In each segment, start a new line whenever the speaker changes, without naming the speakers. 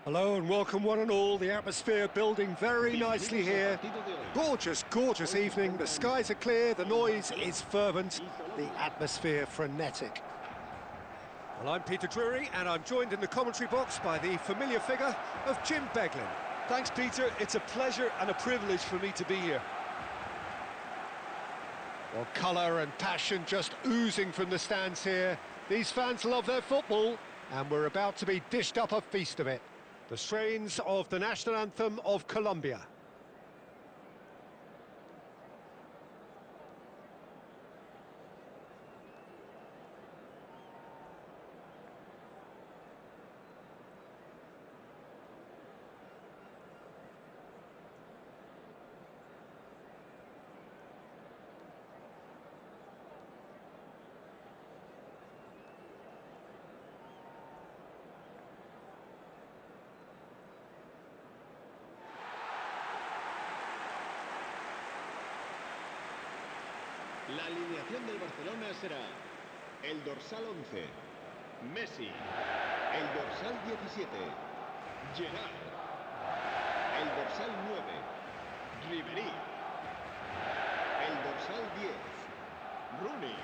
Hello and welcome one and all. The atmosphere building very nicely here. Gorgeous, gorgeous evening. The skies are clear, the noise is fervent, the atmosphere frenetic. Well, I'm Peter Drury and I'm joined in the commentary box by the familiar figure of Jim Beglin.
Thanks, Peter. It's a pleasure and a privilege for me to be here.
Well, colour and passion just oozing from the stands here. These fans love their football and we're about to be dished up a feast of it. The strains of the national anthem of Colombia.
La alineación del Barcelona será el dorsal 11, Messi, el dorsal 17, Gerard, el dorsal 9, Ribery, el dorsal 10, Rooney.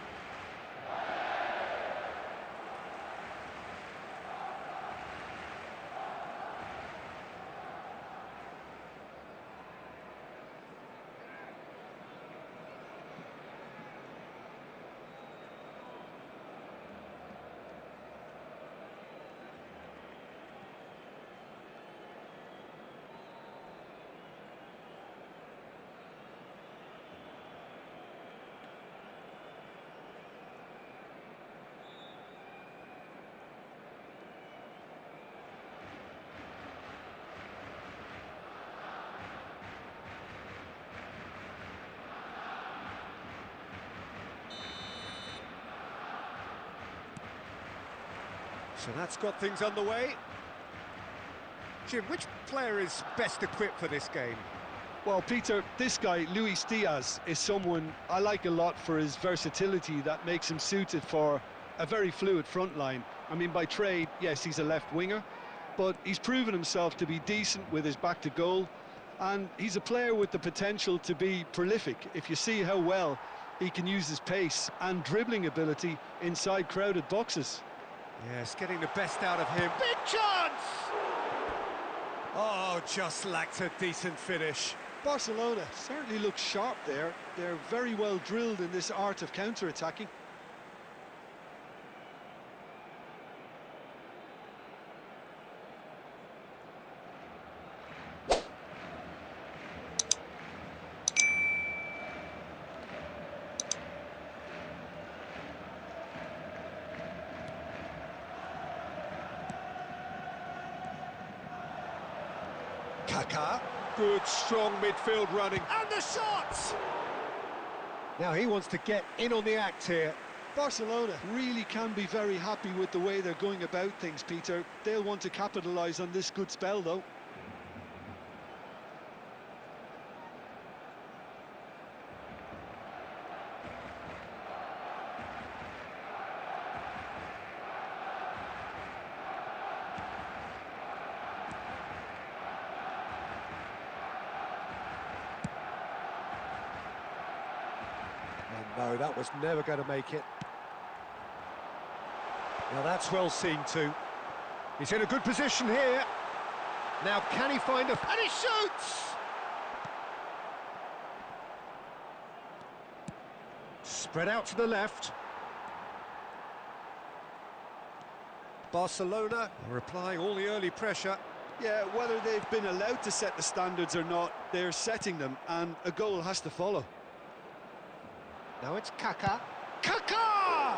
So that's got things underway. Jim, which player is best equipped for this game?
Well, Peter, this guy, Luis Diaz, is someone I like a lot for his versatility that makes him suited for a very fluid front line. I mean, by trade, yes, he's a left winger, but he's proven himself to be decent with his back to goal, and he's a player with the potential to be prolific if you see how well he can use his pace and dribbling ability inside crowded boxes.
Yes, getting the best out of him. Big chance! Oh, just lacked a decent finish.
Barcelona certainly looks sharp there. They're very well drilled in this art of counter-attacking.
Kaká, good strong midfield running, and the shots! Now he wants to get in on the act here.
Barcelona really can be very happy with the way they're going about things, Peter. They'll want to capitalise on this good spell, though.
No, that was never going to make it. Now that's well seen too. He's in a good position here. Now can he find a... and he shoots! Spread out to the left. Barcelona are applying all the early pressure.
Yeah, whether they've been allowed to set the standards or not, they're setting them, and a goal has to follow.
Now it's Kaká. Kaká!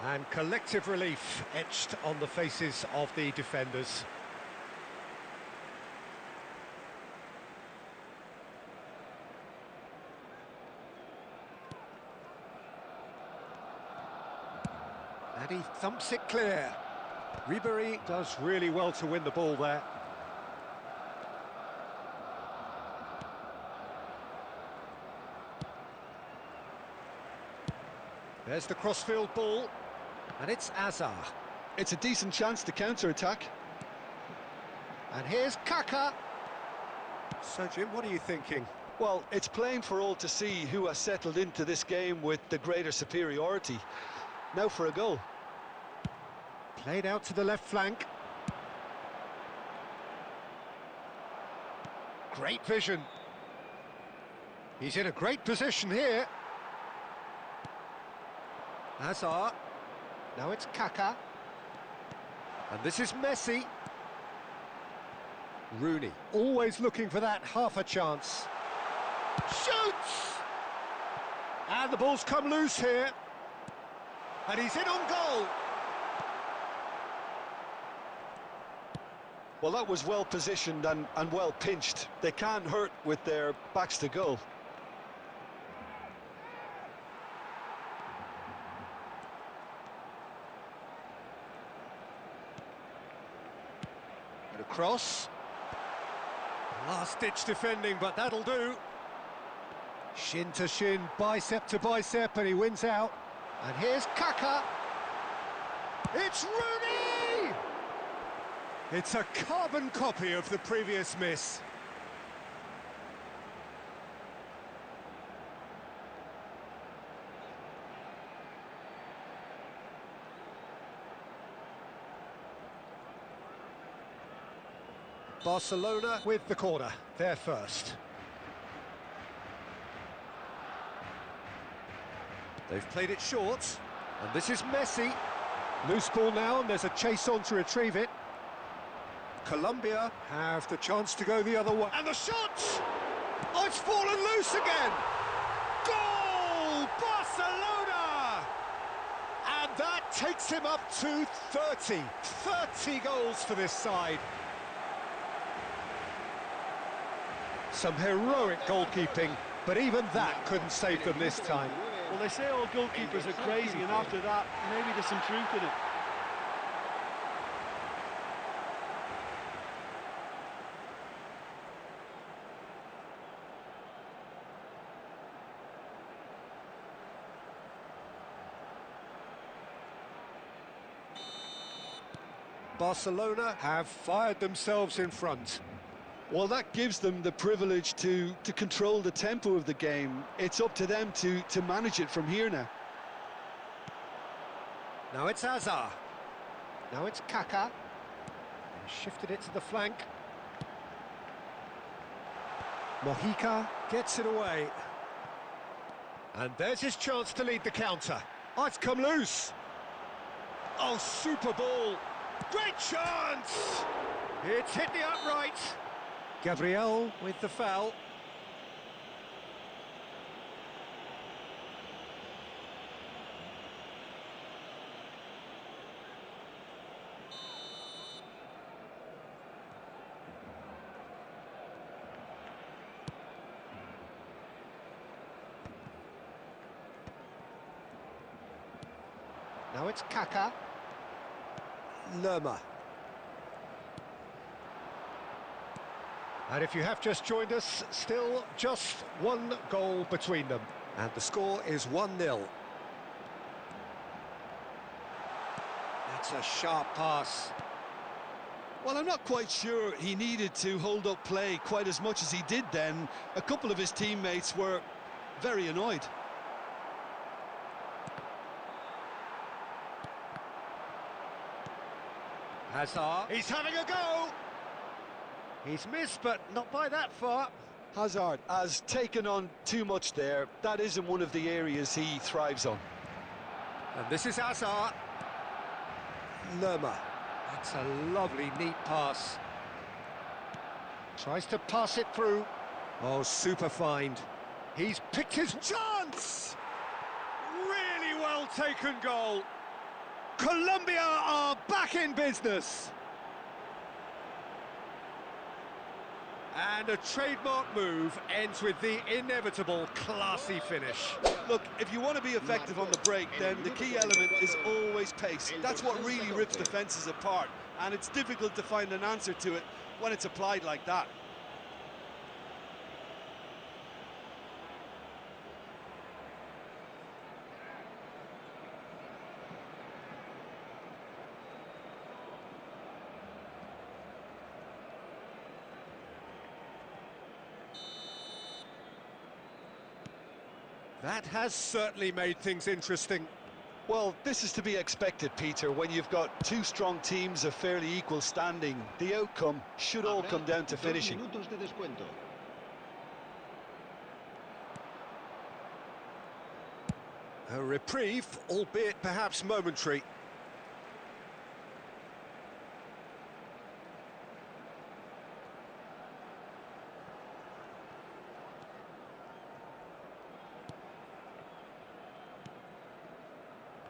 And collective relief etched on the faces of the defenders. And he thumps it clear. Ribery does really well to win the ball there. There's the crossfield ball, and it's Azar.
It's a decent chance to counter-attack.
And here's Kaka. So, Jim, what are you thinking?
Well, it's plain for all to see who has settled into this game with the greater superiority. Now for a goal.
Played out to the left flank. Great vision. He's in a great position here. Hazard. Now it's Kaka. And this is Messi. Rooney, always looking for that half a chance. Shoots! And the ball's come loose here. And he's in on goal.
Well, that was well positioned and well pinched. They can't hurt with their backs to goal.
And across. Last-ditch defending, but that'll do. Shin to shin, bicep to bicep, and he wins out. And here's Kaka. It's Rooney! It's a carbon copy of the previous miss. Barcelona with the corner, they're first. They've played it short, and this is Messi. Loose ball now, and there's a chase on to retrieve it. Colombia have the chance to go the other way. And the shot! Oh, it's fallen loose again! Goal! Barcelona! And that takes him up to 30. 30 goals for this side. Some heroic goalkeeping, but even that couldn't save them this time.
Well, they say all goalkeepers are crazy, and after that, maybe there's some truth in it.
Barcelona have fired themselves in front.
Well, that gives them the privilege to control the tempo of the game. It's up to them to manage it from here now.
Now it's Hazard. Now it's Kaka. Shifted it to the flank. Mojica gets it away. And there's his chance to lead the counter. Oh, it's come loose. Oh, super ball. Great chance! It's hit the upright. Gabriel with the foul. Now it's Kaka. Lerma. And if you have just joined us, still just one goal between them. And the score is 1-0. That's a sharp pass.
Well, I'm not quite sure he needed to hold up play quite as much as he did then. A couple of his teammates were very annoyed.
Hazard, he's having a go! He's missed, but not by that far.
Hazard has taken on too much there. That isn't one of the areas he thrives on.
And this is Hazard. Lerma. That's a lovely, neat pass. Tries to pass it through. Oh, super find. He's picked his chance! Really well taken goal. Colombia are back in business. And a trademark move ends with the inevitable classy finish.
Look, if you want to be effective on the break, then the key element is always pace. That's what really rips defences apart, and it's difficult to find an answer to it when it's applied like that.
That has certainly made things interesting.
Well, this is to be expected, Peter. When you've got two strong teams of fairly equal standing, the outcome should all come down to finishing.
2 minutos de descuento.
A reprieve, albeit perhaps momentary.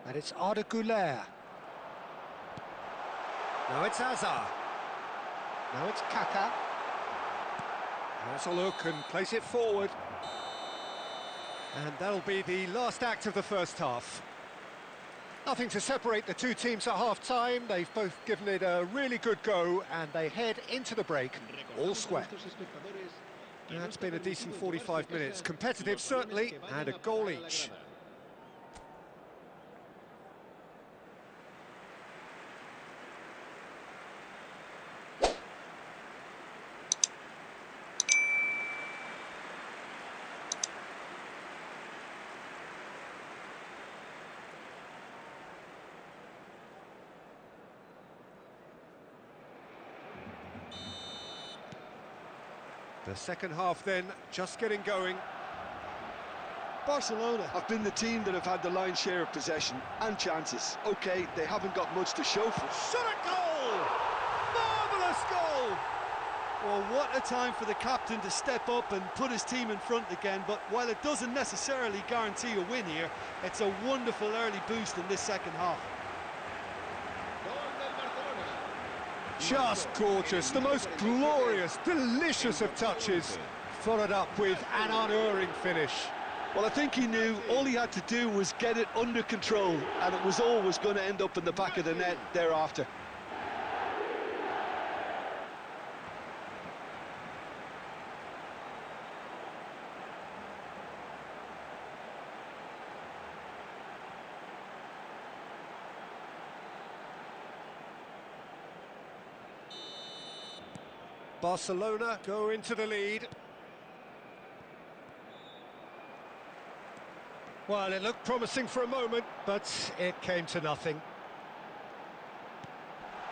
And it's Arda Güler. Now it's Hazard. Now it's Kaka. Has a look and place it forward. And that'll be the last act of the first half. Nothing to separate the two teams at half-time. They've both given it a really good go, and they head into the break all square. That's been a decent 45 minutes. Competitive, certainly, and a goal each. The second half then, just getting going.
Barcelona have been the team that have had the lion's share of possession and chances. OK, they haven't got much to show for it.
Shot a goal! Marvellous goal!
Well, what a time for the captain to step up and put his team in front again. But while it doesn't necessarily guarantee a win here, it's a wonderful early boost in this second half.
Just gorgeous, the most glorious, delicious of touches, followed up with an unerring finish.
Well, I think he knew all he had to do was get it under control, and it was always going to end up in the back of the net thereafter.
Barcelona go into the lead. Well, it looked promising for a moment, but it came to nothing.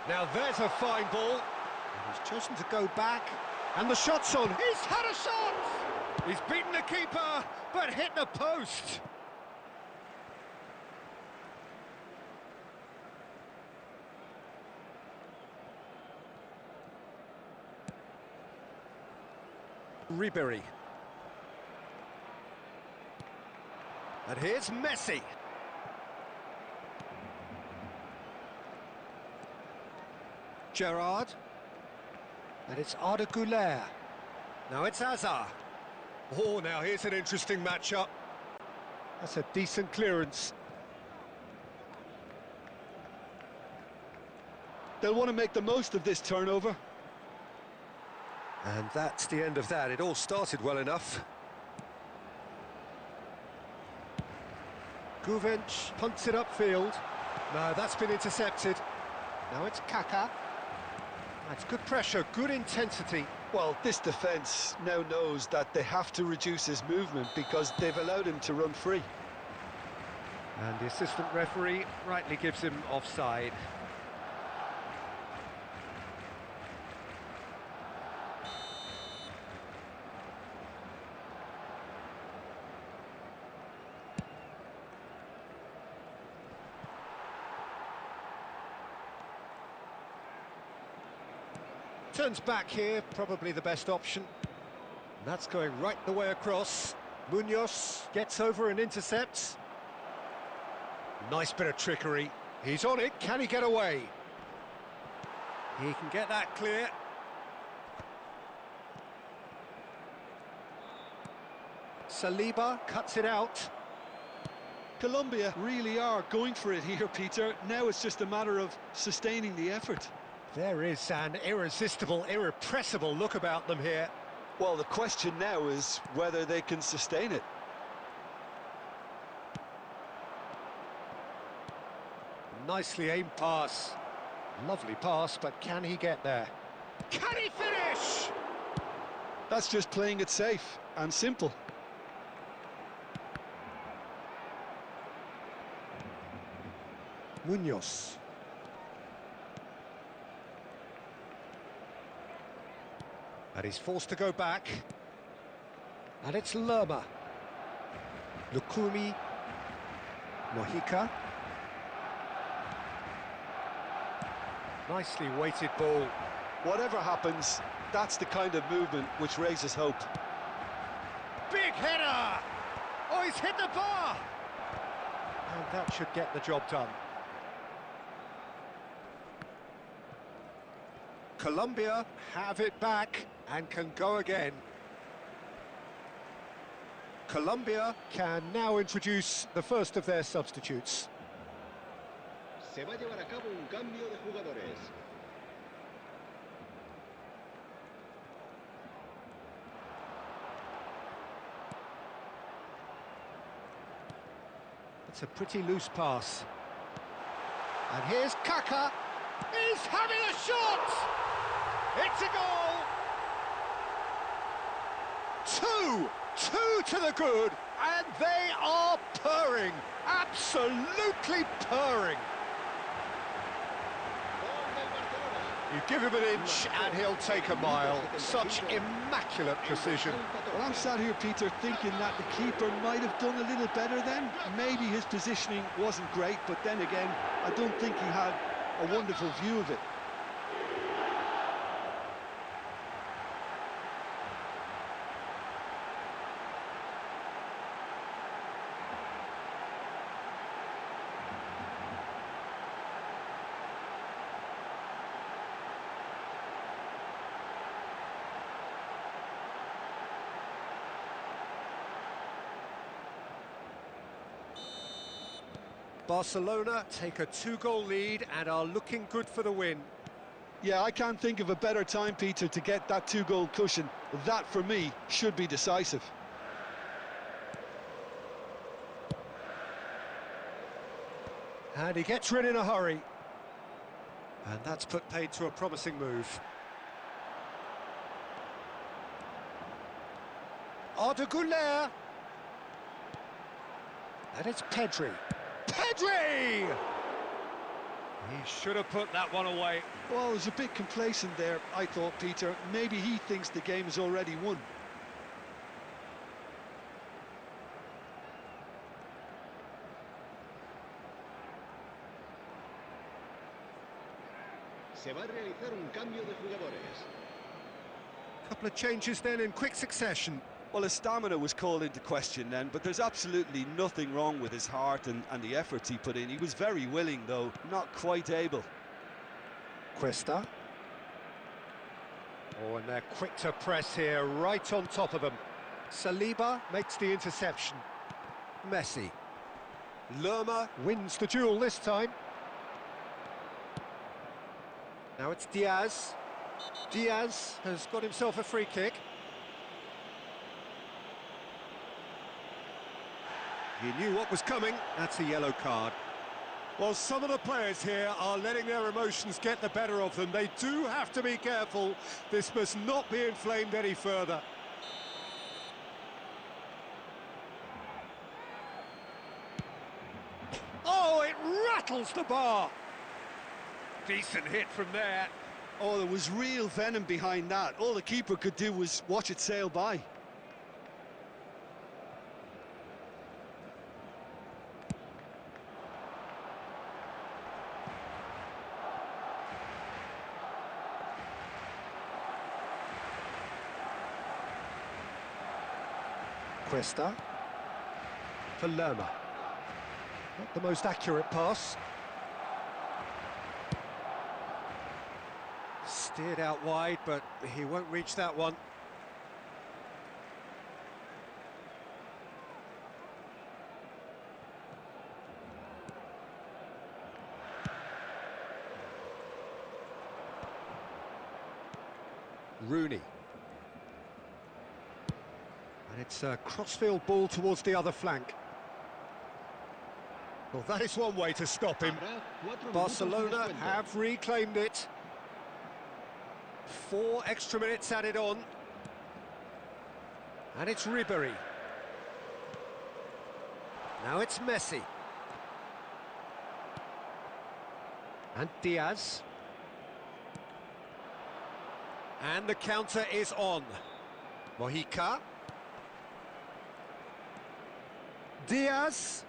Now there's a fine ball. He's chosen to go back, and the shot's on. He's had a shot! He's beaten the keeper, but hit the post. Ribery. And here's Messi. Gerrard. And it's Arda Güler. Now it's Hazard. Oh, now here's an interesting matchup. That's a decent clearance.
They'll want to make the most of this turnover.
And that's the end of that. It all started well enough. Guvench punts it upfield. No, that's been intercepted. Now it's Kaka. That's good pressure, good intensity.
Well, this defence now knows that they have to reduce his movement because they've allowed him to run free.
And the assistant referee rightly gives him offside. Turns back here, probably the best option. And that's going right the way across. Munoz gets over and intercepts. Nice bit of trickery. He's on it, can he get away? He can get that clear. Saliba cuts it out.
Colombia really are going for it here, Peter. Now it's just a matter of sustaining the effort.
There is an irresistible, irrepressible look about them here.
Well, the question now is whether they can sustain it.
Nicely aimed pass. Lovely pass, but can he get there? Can he finish?
That's just playing it safe and simple.
Munoz. And he's forced to go back. And it's Lerma. Lukumi. Mojica. Nicely weighted ball.
Whatever happens, that's the kind of movement which raises hope.
Big header! Oh, he's hit the bar! And that should get the job done. Colombia have it back and can go again. Colombia can now introduce the first of their substitutes.
Se va a llevar a cabo un cambio de jugadores.
It's a pretty loose pass. And here's Kaka. He's having a shot! It's a goal! Two to the good, and they are purring, absolutely purring. You give him an inch and he'll take a mile. Such immaculate precision.
Well, I'm sat here, Peter, thinking that the keeper might have done a little better then. Maybe his positioning wasn't great, but then again, I don't think he had a wonderful view of it.
Barcelona take a 2-goal lead and are looking good for the win.
Yeah, I can't think of a better time, Peter, to get that 2-goal cushion. That, for me, should be decisive.
And he gets rid in a hurry. And that's put paid to a promising move. Arda Güler. And it's Pedri. Pedri! He should have put that one away.
Well, I was a bit complacent there, I thought, Peter. Maybe he thinks the game is already won.
Se va a realizar un cambio de jugadores.
Couple of changes then in quick succession.
Well, his stamina was called into question then, but there's absolutely nothing wrong with his heart and the efforts he put in. He was very willing, though, not quite able.
Cuesta. Oh, and they're quick to press here, right on top of them. Saliba makes the interception. Messi. Lerma wins the duel this time. Now it's Diaz. Diaz has got himself a free kick. He knew what was coming. That's a yellow card. Well, some of the players here are letting their emotions get the better of them. They do have to be careful. This must not be inflamed any further. Oh, it rattles the bar. Decent hit from there.
Oh, there was real venom behind that. All the keeper could do was watch it sail by.
Cuesta for Lerma. Not the most accurate pass. Steered out wide, but he won't reach that one. Rooney. And it's a crossfield ball towards the other flank. Well, that is one way to stop him. Barcelona have reclaimed it. 4 extra minutes added on. And it's Ribery. Now it's Messi. And Diaz. And the counter is on. Mojica. Diaz.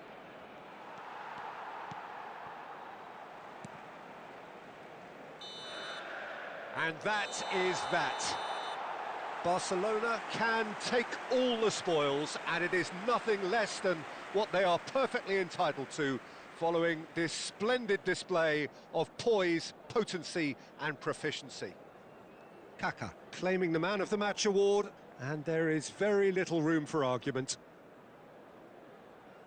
And that is that. Barcelona can take all the spoils, and it is nothing less than what they are perfectly entitled to, following this splendid display of poise, potency and proficiency. Kaka claiming the Man of the Match award, and there is very little room for argument.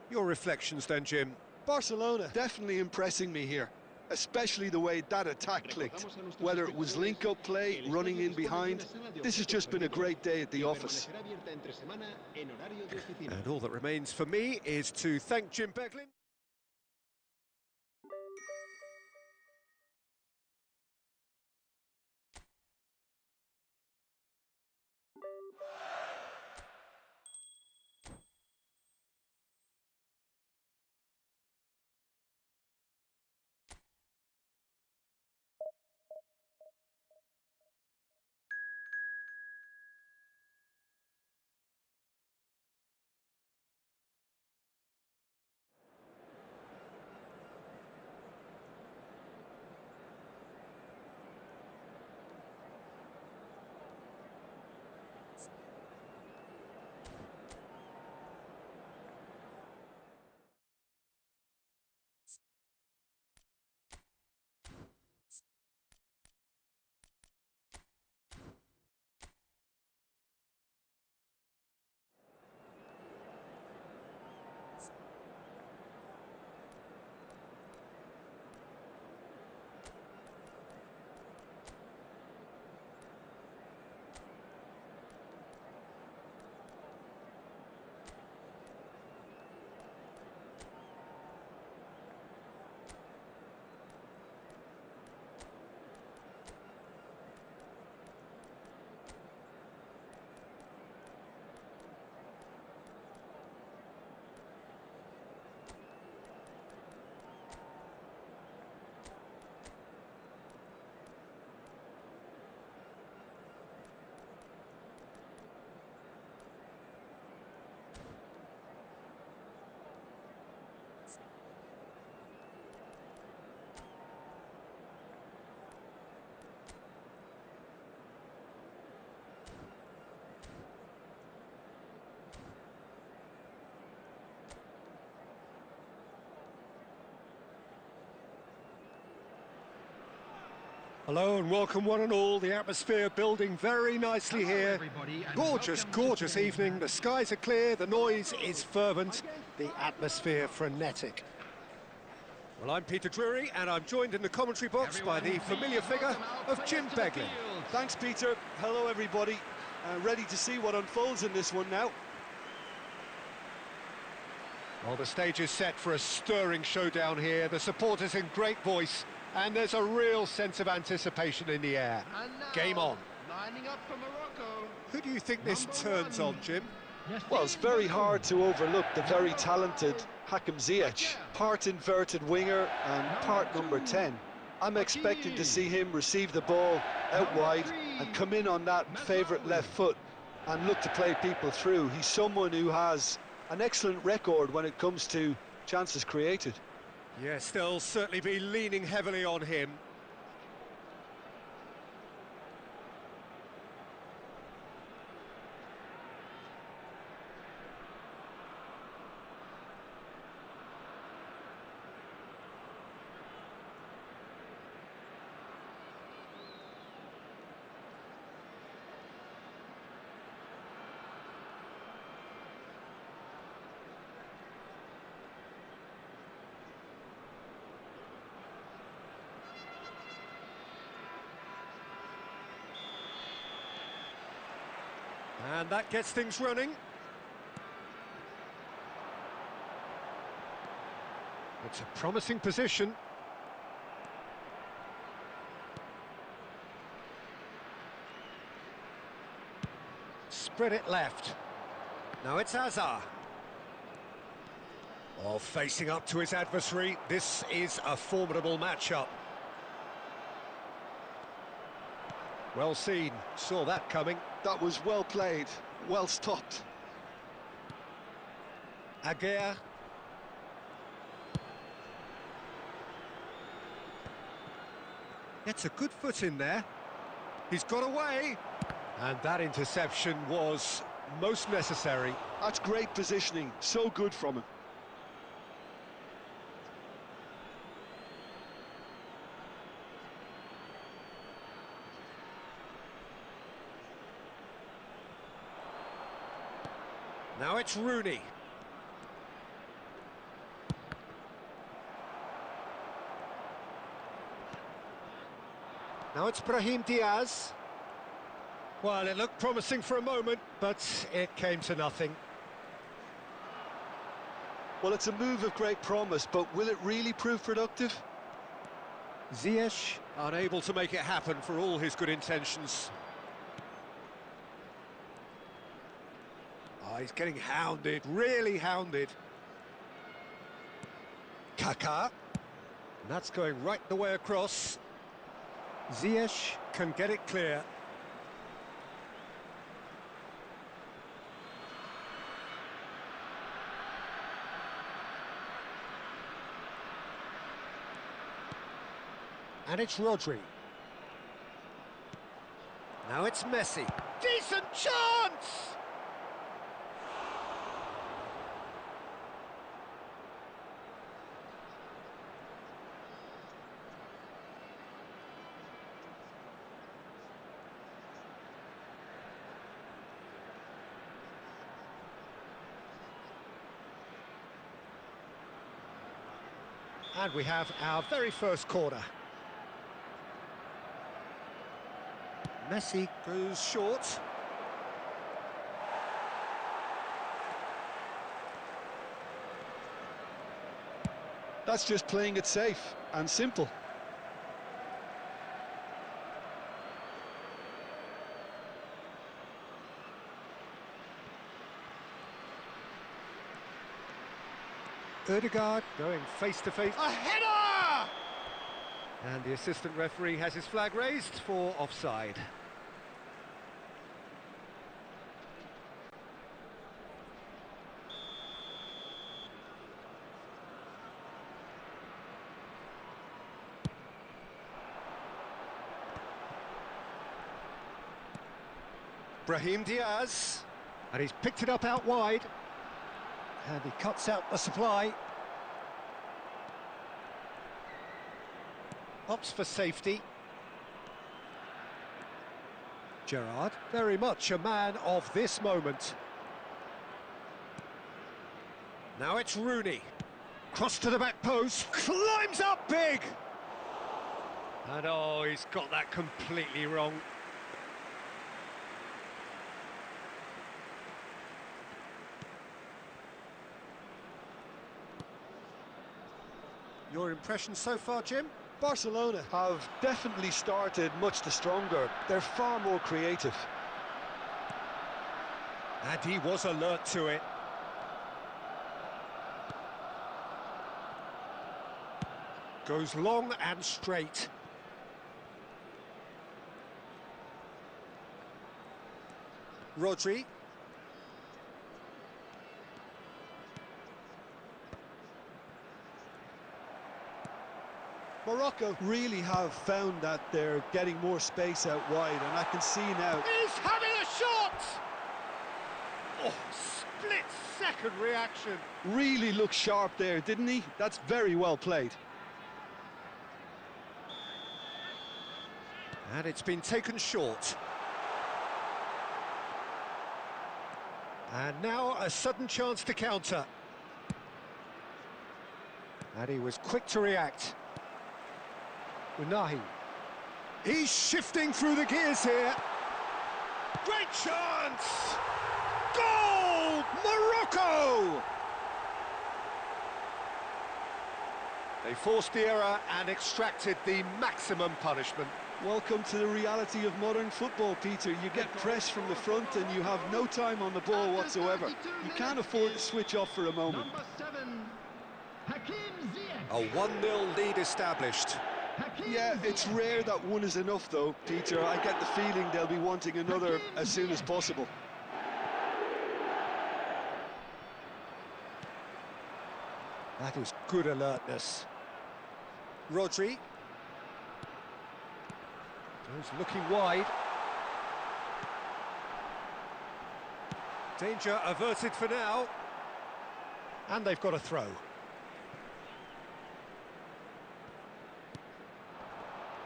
Your reflections then, Jim?
Barcelona definitely impressing me here, especially the way that attack clicked. Whether it was link-up play, running in behind, this has just been a great day at the office.
And all that remains for me is to thank Jim Beglin. Hello and welcome one and all. The atmosphere building very nicely here. Gorgeous, gorgeous evening. The skies are clear, the noise is fervent, the atmosphere frenetic. Well, I'm Peter Drury and I'm joined in the commentary box by the familiar figure of Jim Beglin.
Thanks, Peter. Hello, everybody. Ready to see what unfolds in this one now.
Well, the stage is set for a stirring showdown here. The supporters in great voice. And there's a real sense of anticipation in the air. Game on.
Lining up for Morocco.
Who do you think this turns on, Jim?
Well, it's very hard to overlook the very talented Hakim Ziyech, part inverted winger and part number 10. I'm expecting to see him receive the ball out wide and come in on that favourite left foot and look to play people through. He's someone who has an excellent record when it comes to chances created.
Yes, they'll certainly be leaning heavily on him. And that gets things running. It's a promising position. Spread it left. Now it's Hazard. Oh, facing up to his adversary. This is a formidable matchup. Well seen, saw that coming.
That was well played, well stopped.
Aguirre. Gets a good foot in there. He's got away. And that interception was most necessary.
That's great positioning, so good from him.
Now it's Rooney. Now it's Brahim Diaz. Well, it looked promising for a moment, but it came to nothing.
Well, it's a move of great promise, but will it really prove productive?
Ziyech unable to make it happen for all his good intentions. Oh, he's getting hounded, really hounded. Kaká. And that's going right the way across. Ziyech can get it clear. And it's Rodri. Now it's Messi. Decent chance! And we have our very first corner. Messi goes short.
That's just playing it safe and simple.
Ødegaard going face-to-face. A header! And the assistant referee has his flag raised for offside. Brahim Diaz, and he's picked it up out wide, and he cuts out the supply. Opts for safety. Gerrard, very much a man of this moment. Now it's Rooney. Cross to the back post, climbs up big! And oh, he's got that completely wrong. Your impression so far, Jim?
Barcelona have definitely started much the stronger. They're far more creative.
And he was alert to it. Goes long and straight. Rodri.
Morocco really have found that they're getting more space out wide, and I can see now.
He's having a shot! Oh, split-second reaction.
Really looked sharp there, didn't he? That's very well played.
And it's been taken short. And now a sudden chance to counter. And he was quick to react. Unahi. He's shifting through the gears here. Great chance! Goal! Morocco! They forced the error and extracted the maximum punishment.
Welcome to the reality of modern football, Peter. You get press from the front and you have no time on the ball whatsoever. You can't afford to switch off for a moment.
Number 7, Hakim Ziyech.
A 1-0 lead established.
Yeah, it's rare that one is enough though, Peter. I get the feeling they'll be wanting another as soon as possible.
That is good alertness. Rodri. Goes looking wide. Danger averted for now. And they've got a throw.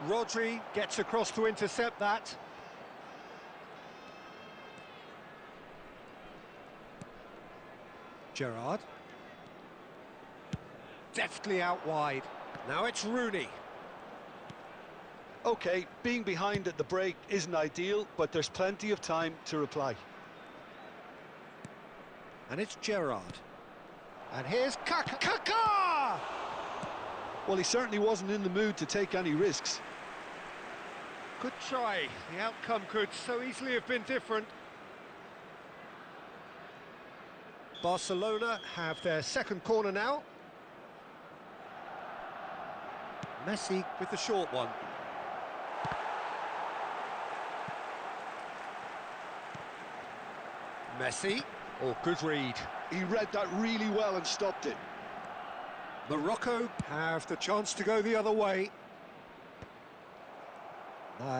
Rodri gets across to intercept that. Gerrard. Deftly out wide. Now it's Rooney.
Okay, being behind at the break isn't ideal, but there's plenty of time to reply.
And it's Gerrard. And here's Kaka!
Well, he certainly wasn't in the mood to take any risks.
Good try. The outcome could so easily have been different. Barcelona have their second corner now. Messi with the short one. Messi. Oh, good read.
He read that really well and stopped it.
Morocco have the chance to go the other way.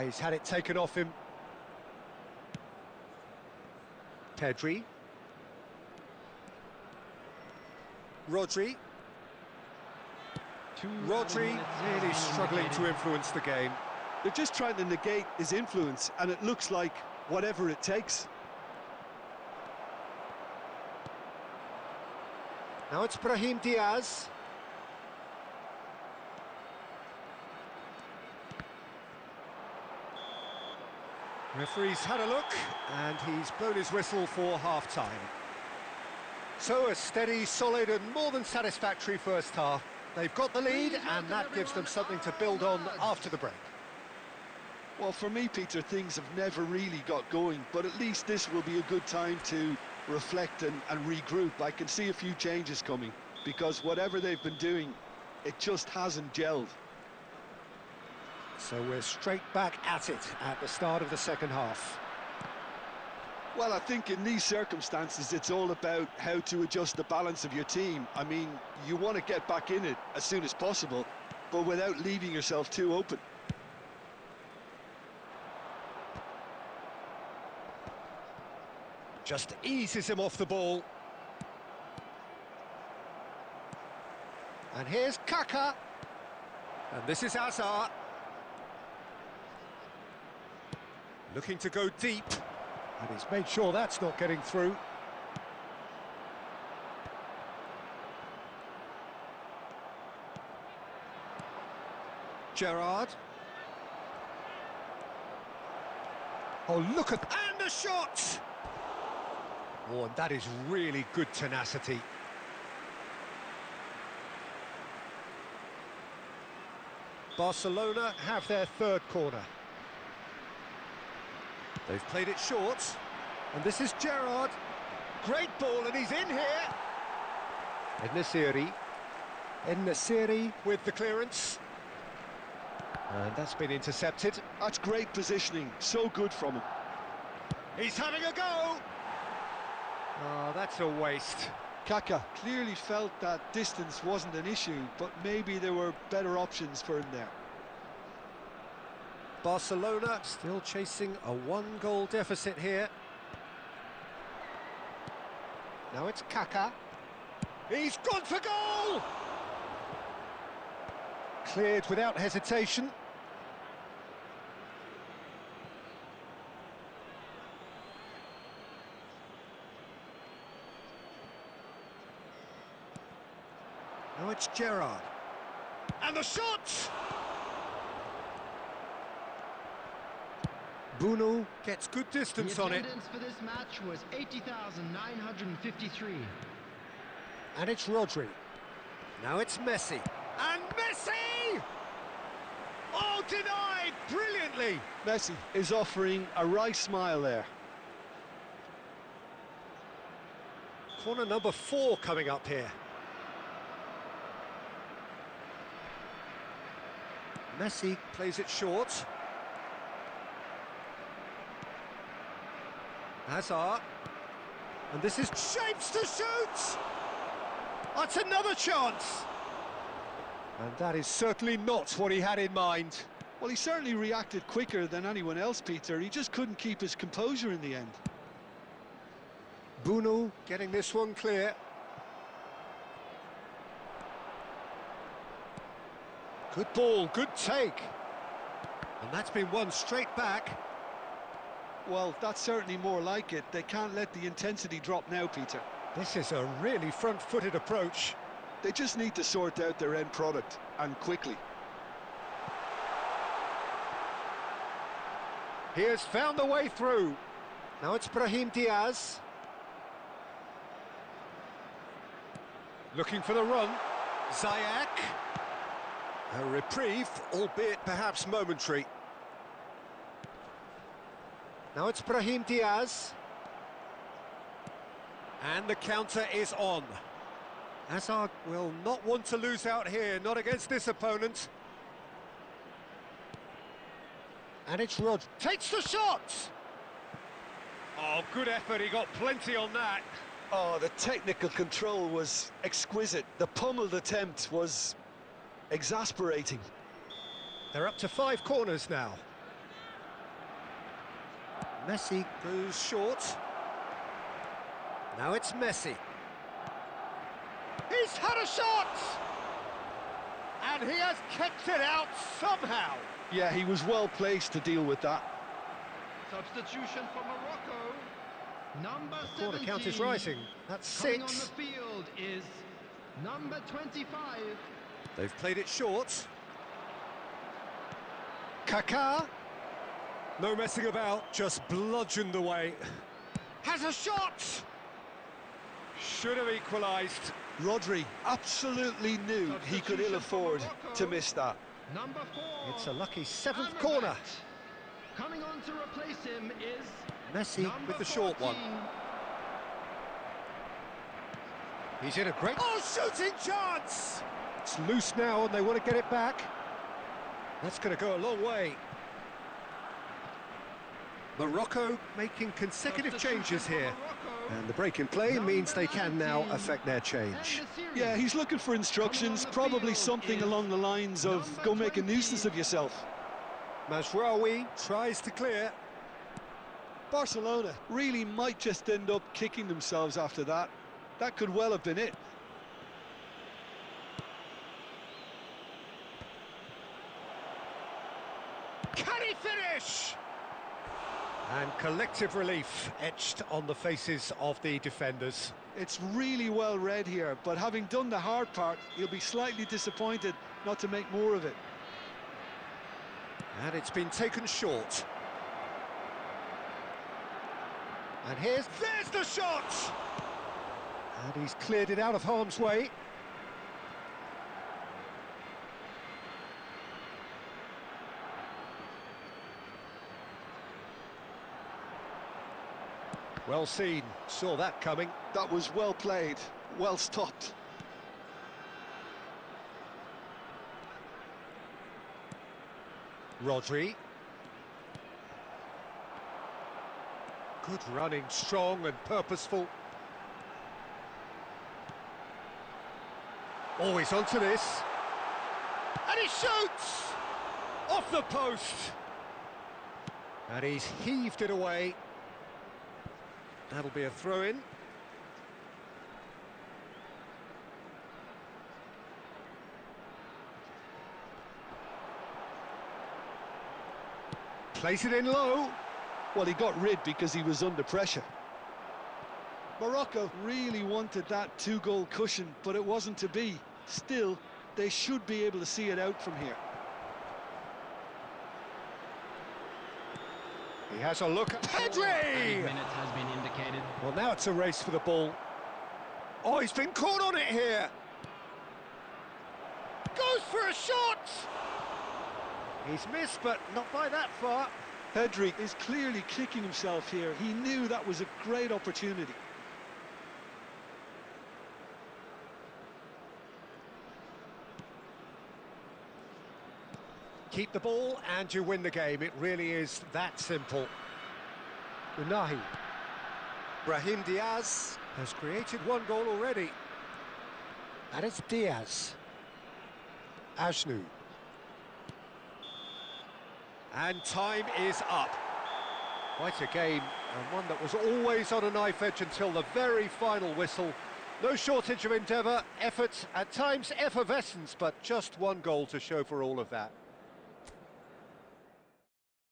He's had it taken off him. Pedri. Rodri. Rodri really struggling to influence the game.
They're just trying to negate his influence, and it looks like whatever it takes.
Now it's Brahim Diaz. Referee's had a look, and he's blown his whistle for half-time. So a steady, solid and more than satisfactory first half. They've got the lead, and that gives them something to build on after the break.
Well, for me, Peter, things have never really got going, but at least this will be a good time to reflect and regroup. I can see a few changes coming, because whatever they've been doing, it just hasn't gelled.
So we're straight back at it at the start of the second half.
Well, I think in these circumstances, it's all about how to adjust the balance of your team. I mean, you want to get back in it as soon as possible, but without leaving yourself too open.
Just eases him off the ball. And here's Kaka. And this is Hazard. Looking to go deep. And he's made sure that's not getting through. Gerrard. Oh, look at... And the shot! Oh, and that is really good tenacity. Barcelona have their third corner. They've played it short. And this is Gerrard. Great ball, and he's in here. En-Nesyri with the clearance. And that's been intercepted.
That's great positioning. So good from him.
He's having a go. Oh, that's a waste.
Kaka clearly felt that distance wasn't an issue, but maybe there were better options for him there.
Barcelona still chasing a one-goal deficit here. Now it's Kaka. He's gone for goal! Cleared without hesitation. Now it's Gerrard. And the shot! Bruno gets good distance on it.
The attendance for this match was 80,953.
And it's Rodri. Now it's Messi. And Messi! Oh, denied brilliantly!
Messi is offering a wry smile there.
Corner number 4 coming up here. Messi plays it short. Hazard. And this is shapes to shoot! That's another chance! And that is certainly not what he had in mind.
Well, he certainly reacted quicker than anyone else, Peter. He just couldn't keep his composure in the end.
Bunu getting this one clear. Good ball, good take. And that's been won straight back.
Well, that's certainly more like it. They can't let the intensity drop now, Peter.
This is a really front-footed approach.
They just need to sort out their end product, and quickly.
He has found the way through. Now it's Brahim Diaz. Looking for the run. Ziyech. A reprieve, albeit perhaps momentary. Now it's Brahim Diaz. And the counter is on. Hazard will not want to lose out here, not against this opponent. And it's Rod. Takes the shot! Oh, good effort, he got plenty on that.
Oh, the technical control was exquisite. The pummeled attempt was exasperating.
They're up to 5 corners now. Messi goes short. Now it's Messi. He's had a shot! And he has kicked it out somehow.
Yeah, he was well placed to deal with that.
Substitution for Morocco. Number
The corner
17.
count is rising. That's
Coming on
6.
the field is number 25.
They've played it short. Kaká. No messing about, just bludgeoned away. Has a shot! Should have equalised.
Rodri absolutely knew he could ill afford to miss that.
Number 4.
It's a lucky 7th
Amrabat.
corner.
Coming on to replace him is
Messi
number
with the short
14.
one. He's in a great... Oh, shooting chance! It's loose now and they want to get it back. That's going to go a long way. Morocco making consecutive changes here. And the break in play means they can now affect their change.
Yeah, he's looking for instructions, probably something along the lines of go make a nuisance of yourself.
Mazraoui tries to clear.
Barcelona really might just end up kicking themselves after that. That could well have been it.
Can he finish? And collective relief etched on the faces of the defenders.
It's really well read here, but having done the hard part, he'll be slightly disappointed not to make more of it.
And it's been taken short. And there's the shot! And he's cleared it out of harm's way. Well seen, saw that coming.
That was well played, well stopped.
Rodri. Good running, strong and purposeful. Always onto this. And he shoots! Off the post! And he's heaved it away. That'll be a throw-in. Place it in low.
Well, he got rid because he was under pressure. Morocco really wanted that 2-goal cushion, but it wasn't to be. Still, they should be able to see it out from here.
He has a look at Pedri!
Minutes has been indicated.
Well, now it's a race for the ball. Oh, he's been caught on it here. Goes for a shot! He's missed, but not by that far.
Pedri is clearly kicking himself here. He knew that was a great opportunity.
Keep the ball and you win the game. It really is that simple. Unahi. Brahim Diaz has created one goal already. And it's Diaz. Ajnu. And time is up. Quite a game, and one that was always on a knife edge until the very final whistle. No shortage of endeavour, effort, at times effervescence, but just one goal to show for all of that.